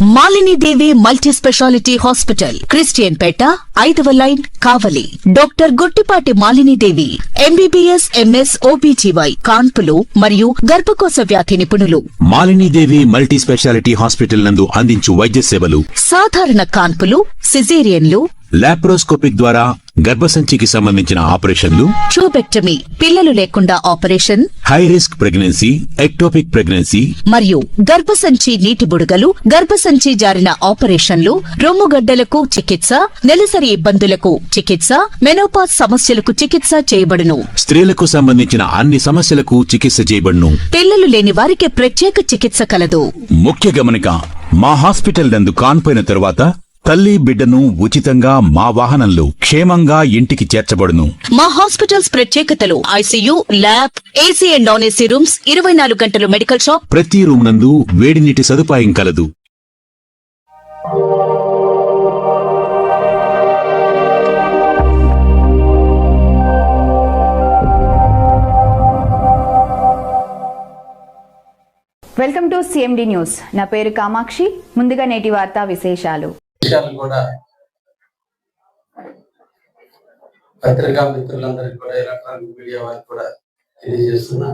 Malini Devi multi speciality hospital, Christian Peta, 5వ line, Kavali. Doctor Guttipati Malinidevi, MBBS, MS, OBGY, కాన్పులు మరియు గర్భకోశ వ్యాధి నిపుణులు. మాలినీదేవి మల్టీ స్పెషాలిటీ హాస్పిటల్ నందు అందించు వైద్య సేవలు: సాధారణ కాన్పులు, సిజేరియన్లు, లాప్రోస్కోపిక్ ద్వారా గర్భసంచికి సంబంధించిన ఆపరేషన్లు, ట్యూబెక్టమీ, పిల్లలు లేకుండా operation, high risk pregnancy, ectopic pregnancy మరియు గర్భసంచి నీటి బుడగలు, గర్భసంచి జారిన ఆపరేషన్లు, రొమ్ముగడ్డలకు చికిత్స, నెలసరి ఇబ్బందులకు చికిత్స, మెనోపాజ్ సమస్యలకు చికిత్స చేయబడును. స్త్రీలకు సంబంధించిన అన్ని సమస్యలకు చికిత్స చేయబడును. పిల్లలు లేని వారికి ప్రత్యేక చికిత్స కలదు. ముఖ్య గమనిక: మా హాస్పిటల్ నందు కాన్పోయిన తరువాత తల్లి బిడ్డను ఉచితంగా మా వాహనంలో క్షేమంగా ఇంటికి చేర్చబడును. మా హాస్పిటల్స్ ప్రత్యేకతలు: ICU, lab, AC and non AC rooms, 24 గంటలు మెడికల్ షాప్, ప్రతి రూమ్ నందు వేడి నీటి సదుపాయం కలదు. Welcome to CMD news. నా పేరు కామాక్షి. ముందుగా నేటి వార్తా విశేషాలు. కూడా పత్రికా మిత్రులందరికీ కూడా, ఎలక్ట్రానిక్ మీడియా వారికి కూడా తెలియజేస్తున్నా.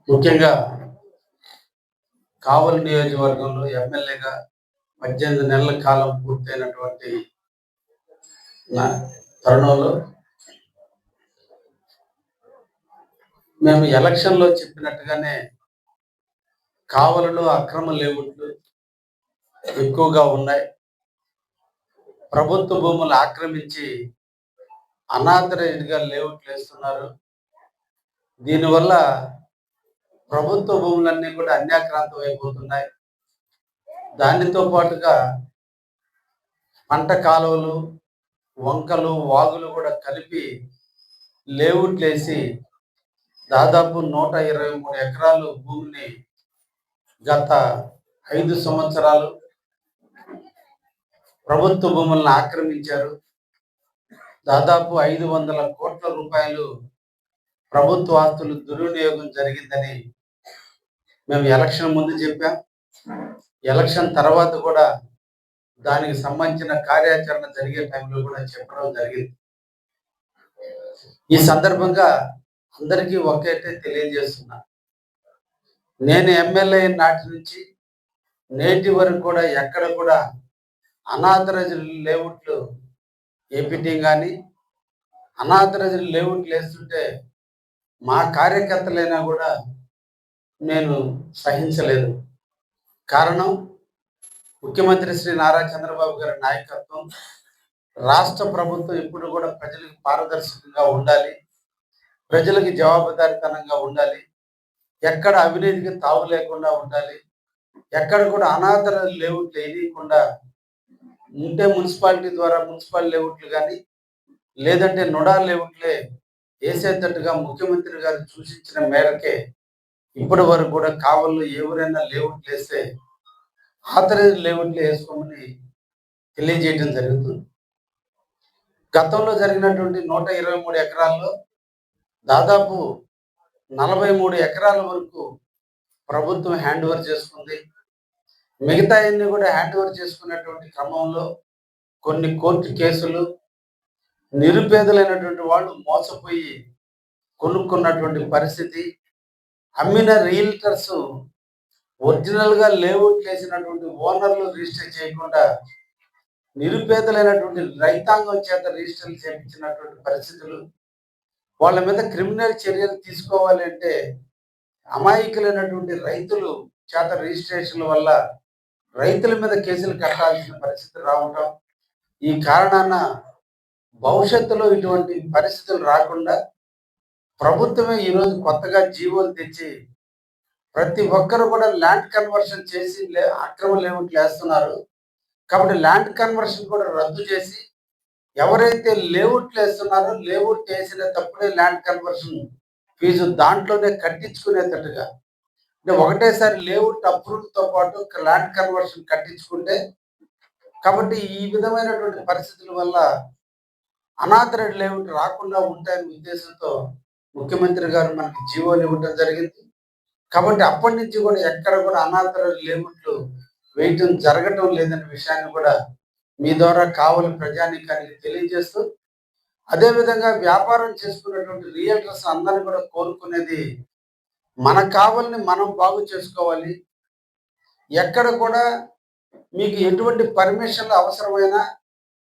ముఖ్యంగా కావలి నియోజకవర్గంలో ఎమ్మెల్యేగా 18 నెలల కాలం పూర్తయినటువంటి తరుణంలో మేము ఎలక్షన్లో చెప్పినట్టుగానే కావలిలో అక్రమ లేఅవుట్లు ఎక్కువగా ఉన్నాయి. ప్రభుత్వ భూములు ఆక్రమించి అనాథరైజ్డ్గా లేఅవుట్లు వేస్తున్నారు. దీనివల్ల ప్రభుత్వ భూములన్నీ కూడా అన్యాక్రాంతం అయిపోతున్నాయి. దానితో పాటుగా పంట కాలువలు, వంకలు, వాగులు కూడా కలిపి లేఅవుట్లు వేసి దాదాపు 123 ఎకరాలు భూమిని గత 5 సంవత్సరాలు ప్రభుత్వ భూములను ఆక్రమించారు. దాదాపు 500 కోట్ల రూపాయలు ప్రభుత్వ ఆస్తులు దుర్వినియోగం జరిగిందని మేము ఎలక్షన్ ముందు చెప్పాం. ఎలక్షన్ తర్వాత కూడా దానికి సంబంధించిన కార్యాచరణ జరిగే టైంలో కూడా చెప్పడం జరిగింది. ఈ సందర్భంగా అందరికీ ఒకటే తెలియజేస్తున్నా, నేను ఎమ్మెల్యే నాటి నుంచి నేటి వరకు కూడా ఎక్కడ కూడా అనాథరైజ్డ్ లేఅవుట్లు ఏపీటీం కానీ అనాథరైజ్డ్ లేఅవుట్లు వేస్తుంటే మా కార్యకర్తలైనా కూడా నేను సహించలేదు. కారణం, ముఖ్యమంత్రి శ్రీ నారా చంద్రబాబు గారి నాయకత్వం, రాష్ట్ర ప్రభుత్వం ఇప్పుడు కూడా ప్రజలకు పారదర్శకంగా ఉండాలి, ప్రజలకు జవాబుదారీతనంగా ఉండాలి, ఎక్కడ అవినీతికి తావు లేకుండా ఉండాలి, ఎక్కడ కూడా అనాథరైజ్డ్ లేఅవుట్లు వేయకుండా ఉంటే మున్సిపాలిటీ ద్వారా మున్సిపల్ లేఅవుట్లు కానీ లేదంటే నొడా లేఅవుట్లే వేసేటట్టుగా ముఖ్యమంత్రి గారు సూచించిన మేరకే ఇప్పటి వరకు కూడా కావల్లో ఎవరైనా లేఅవుట్లు వేస్తే ఆథరైజ్డ్ లేఅవుట్లు వేసుకోమని తెలియజేయడం జరుగుతుంది. గతంలో జరిగినటువంటి 123 ఎకరాల్లో దాదాపు 43 ఎకరాల వరకు ప్రభుత్వం హ్యాండ్ ఓవర్ చేసుకుంది. మిగతా అన్ని కూడా హ్యాండ్ ఓవర్ చేసుకున్నటువంటి క్రమంలో కొన్ని కోర్టు కేసులు, నిరుపేదలైనటువంటి వాళ్ళు మోసపోయి కొనుక్కున్నటువంటి పరిస్థితి, అమ్మిన రియల్టర్స్ ఒరిజినల్గా లేఅవుట్లు వేసినటువంటి ఓనర్లు రిజిస్టర్ చేయకుండా నిరుపేదలైనటువంటి రైతాంగం చేత రిజిస్టర్లు చేయించినటువంటి పరిస్థితులు, వాళ్ళ మీద క్రిమినల్ చర్యలు తీసుకోవాలి అంటే అమాయకులైనటువంటి రైతులు చేత రిజిస్ట్రేషన్ల వల్ల రైతుల మీద కేసులు కట్టాల్సిన పరిస్థితి రావటం, ఈ కారణాన భవిష్యత్తులో ఇటువంటి పరిస్థితులు రాకుండా ప్రభుత్వమే ఈరోజు కొత్తగా జీవోలు తెచ్చి ప్రతి ఒక్కరు కూడా ల్యాండ్ కన్వర్షన్ చేసి అక్రమ లేఅవుట్లు వేస్తున్నారు. కాబట్టి ల్యాండ్ కన్వర్షన్ కూడా రద్దు చేసి ఎవరైతే లేఅవుట్లు వేస్తున్నారో లేఅవుట్ వేసిన తప్పుడే ల్యాండ్ కన్వర్షన్ ఫీజు దాంట్లోనే కట్టించుకునేటట్టుగా, అంటే ఒకటేసారి లేఅవుట్ అప్రూవ్తో పాటు ల్యాండ్ కన్వర్షన్ కట్టించుకుంటే, కాబట్టి ఈ విధమైనటువంటి పరిస్థితుల వల్ల అనాథరైజ్డ్ లేఅవుట్ రాకుండా ఉంటాయనే ఉద్దేశంతో ముఖ్యమంత్రి గారు మనకి జీవోలు ఇవ్వడం జరిగింది. కాబట్టి అప్పటి నుంచి కూడా ఎక్కడ కూడా అనాథరైజ్ లేఅవుట్లు వేయటం జరగటం లేదనే విషయాన్ని కూడా మీ ద్వారా కావలి ప్రజానీకానికి తెలియజేస్తూ, అదేవిధంగా వ్యాపారం చేసుకున్నటువంటి రియల్టర్స్ అందరినీ కూడా కోరుకునేది, మన కావలిని మనం బాగు చేసుకోవాలి. ఎక్కడ కూడా మీకు ఎటువంటి పర్మిషన్లు అవసరమైనా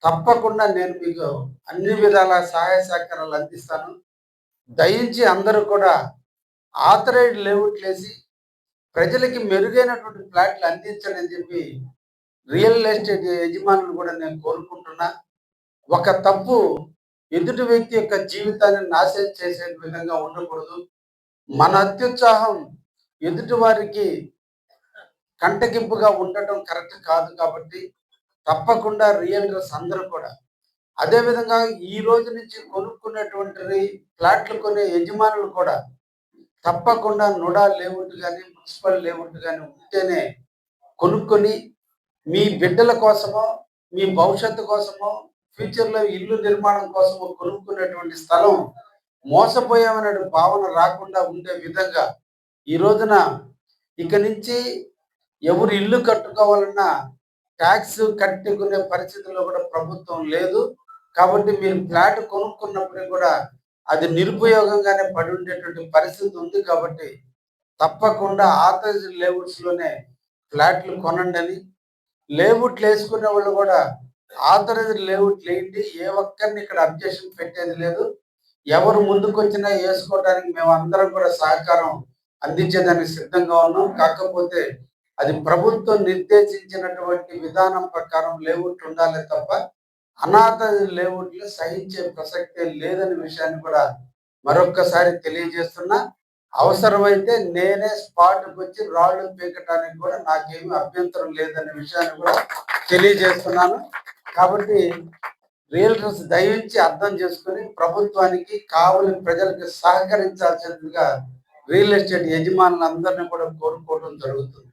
తప్పకుండా నేను మీకు అన్ని విధాల సహాయ సహకారాలు అందిస్తాను. దయించి అందరూ కూడా ఆథరైజ్డ్ లేఅవుట్లు వేసి ప్రజలకి మెరుగైనటువంటి ఫ్లాట్లు అందించండి అని చెప్పి రియల్ ఎస్టేట్ యజమానులు కూడా నేను కోరుకుంటున్నా. ఒక తప్పు ఎదుటి వ్యక్తి యొక్క జీవితాన్ని నాశనం చేసే విధంగా ఉండకూడదు. మన అత్యుత్సాహం ఎదుటి వారికి కంటగింపుగా ఉండటం కరెక్ట్ కాదు. కాబట్టి తప్పకుండా రియల్టర్స్ అందరూ కూడా, అదేవిధంగా ఈ రోజు నుంచి కొనుక్కునేటువంటి ఫ్లాట్లు కొనే యజమానులు కూడా తప్పకుండా నుడా లేఅవుట్ కానీ మున్సిపల్ లేఅవుట్ కానీ ఉంటేనే కొనుక్కొని మీ బిడ్డల కోసమో మీ భవిష్యత్తు కోసమో ఫ్యూచర్లో ఇల్లు నిర్మాణం కోసమో కొనుక్కునేటువంటి స్థలం మోసపోయామనే భావన రాకుండా ఉండే విధంగా ఈ రోజున ఇక నుంచి ఎవరు ఇల్లు కట్టుకోవాలన్నా ట్యాక్స్ కట్టుకునే పరిస్థితుల్లో కూడా ప్రభుత్వం లేదు. కాబట్టి మీరు ఫ్లాట్ కొనుక్కున్నప్పుడు కూడా అది నిరుపయోగంగానే పడి ఉండేటువంటి పరిస్థితి ఉంది. కాబట్టి తప్పకుండా ఆథరైజ్డ్ లేఅవుట్స్ లోనే ఫ్లాట్లు కొనండి అని, లేఅవుట్లు వేసుకునే వాళ్ళు కూడా ఆథరైజ్డ్ లేఅవుట్లు వేయండి. ఏ ఒక్కరిని ఇక్కడ అబ్జెక్షన్ పెట్టేది లేదు. ఎవరు ముందుకు వచ్చినా వేసుకోవడానికి మేము అందరం కూడా సహకారం అందించేదానికి సిద్ధంగా ఉన్నాం. కాకపోతే అది ప్రభుత్వం నిర్దేశించినటువంటి విధానం ప్రకారం లేఅవుట్ ఉండాలి తప్ప అనాథ లేఅవుట్లు సహించే ప్రసక్తే లేదనే విషయాన్ని కూడా మరొక్కసారి తెలియజేస్తున్నా. అవసరమైతే నేనే స్పాట్కి వచ్చి రాళ్ళు పీకటానికి కూడా నాకేమీ అభ్యంతరం లేదనే విషయాన్ని కూడా తెలియజేస్తున్నాను. కాబట్టి రియల్టర్స్ దయించి అర్థం చేసుకుని ప్రభుత్వానికి కావలి ప్రజలకు సహకరించాల్సిందిగా రియల్ ఎస్టేట్ యజమానులందరినీ కూడా కోరుకోవడం జరుగుతుంది.